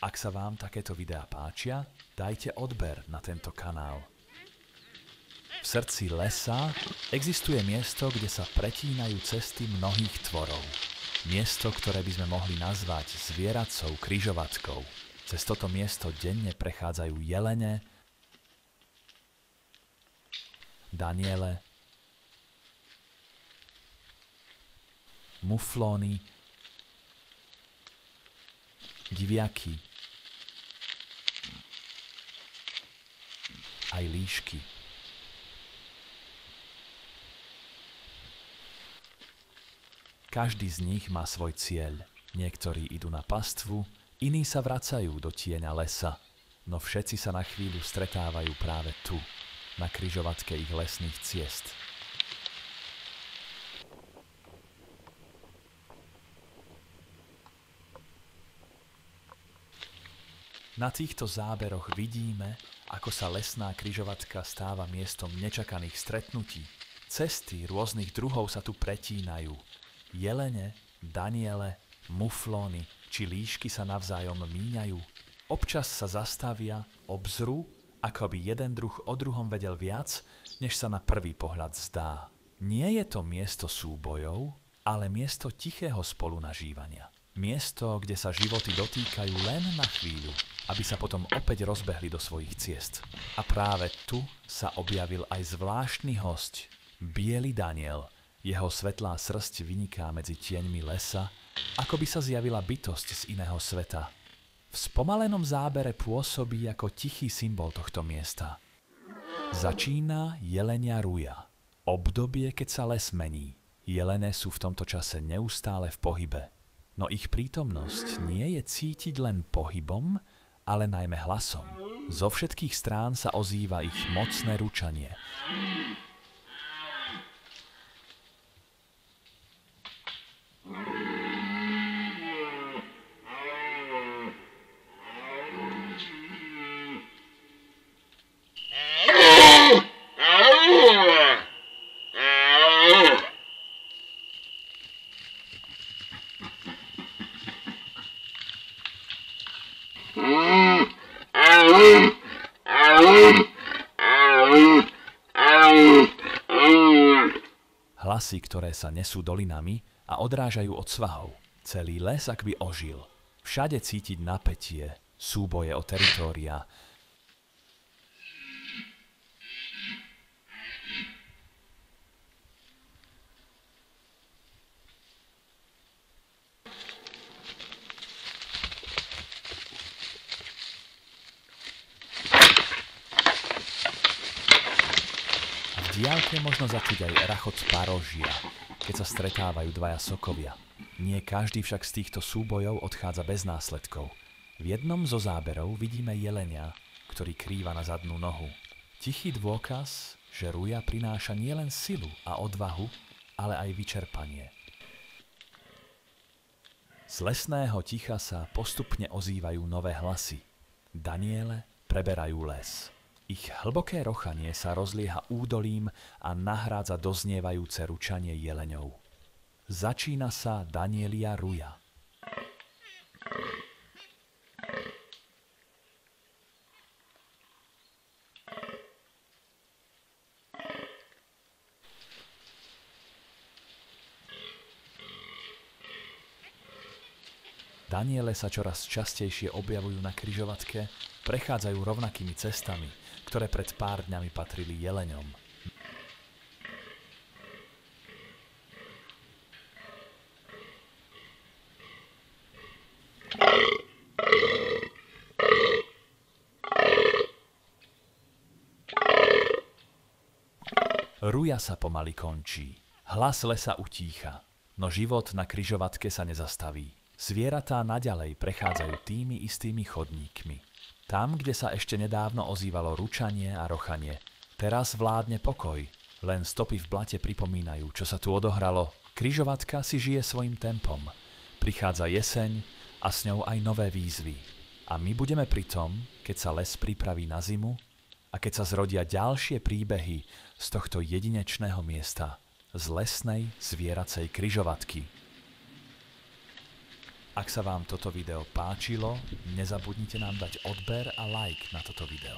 Ak sa vám takéto videá páčia, dajte odber na tento kanál. V srdci lesa existuje miesto, kde sa pretínajú cesty mnohých tvorov. Miesto, ktoré by sme mohli nazvať zvieracou križovatkou. Cez toto miesto denne prechádzajú jelene, daniele, muflóny, diviaky, aj líšky. Každý z nich má svoj cieľ. Niektorí idú na pastvu, iní sa vracajú do tieňa lesa, no všetci sa na chvíľu stretávajú práve tu, na križovatke ich lesných ciest. Na týchto záberoch vidíme, ako sa lesná križovatka stáva miestom nečakaných stretnutí. Cesty rôznych druhov sa tu pretínajú. Jelene, daniele, muflóny či líšky sa navzájom míňajú. Občas sa zastavia, obzrú, ako by jeden druh o druhom vedel viac, než sa na prvý pohľad zdá. Nie je to miesto súbojov, ale miesto tichého spolunažívania. Miesto, kde sa životy dotýkajú len na chvíľu, aby sa potom opäť rozbehli do svojich ciest. A práve tu sa objavil aj zvláštny hosť, biely daniel. Jeho svetlá srsť vyniká medzi tieňmi lesa, ako by sa zjavila bytosť z iného sveta. V spomalenom zábere pôsobí ako tichý symbol tohto miesta. Začína jelenia ruja. Obdobie, keď sa les mení. Jelene sú v tomto čase neustále v pohybe. No ich prítomnosť nie je cítiť len pohybom, ale najmä hlasom. Zo všetkých strán sa ozýva ich mocné ručanie. Hlasy, ktoré sa nesú dolinami a odrážajú od svahov. Celý les akby ožil. Všade cítiť napätie, súboje o teritória. V diaľke možno začuť aj rachot párožia, keď sa stretávajú dvaja sokovia. Nie každý však z týchto súbojov odchádza bez následkov. V jednom zo záberov vidíme jelenia, ktorý krýva na zadnú nohu. Tichý dôkaz, že ruja prináša nielen silu a odvahu, ale aj vyčerpanie. Z lesného ticha sa postupne ozývajú nové hlasy. Daniele preberajú les. Ich hlboké rochanie sa rozlieha údolím a nahrádza doznievajúce ručanie jeleňov. Začína sa Danielia ruja. Daniele sa čoraz častejšie objavujú na križovatke, prechádzajú rovnakými cestami, ktoré pred pár dňami patrili jeleňom. Ruja sa pomaly končí. Hlas lesa utícha, no život na križovatke sa nezastaví. Zvieratá naďalej prechádzajú tými istými chodníkmi. Tam, kde sa ešte nedávno ozývalo ručanie a rochanie, teraz vládne pokoj. Len stopy v blate pripomínajú, čo sa tu odohralo. Križovatka si žije svojim tempom. Prichádza jeseň a s ňou aj nové výzvy. A my budeme pri tom, keď sa les pripraví na zimu a keď sa zrodia ďalšie príbehy z tohto jedinečného miesta, z lesnej zvieracej križovatky. Ak sa vám toto video páčilo, nezabudnite nám dať odber a like na toto video.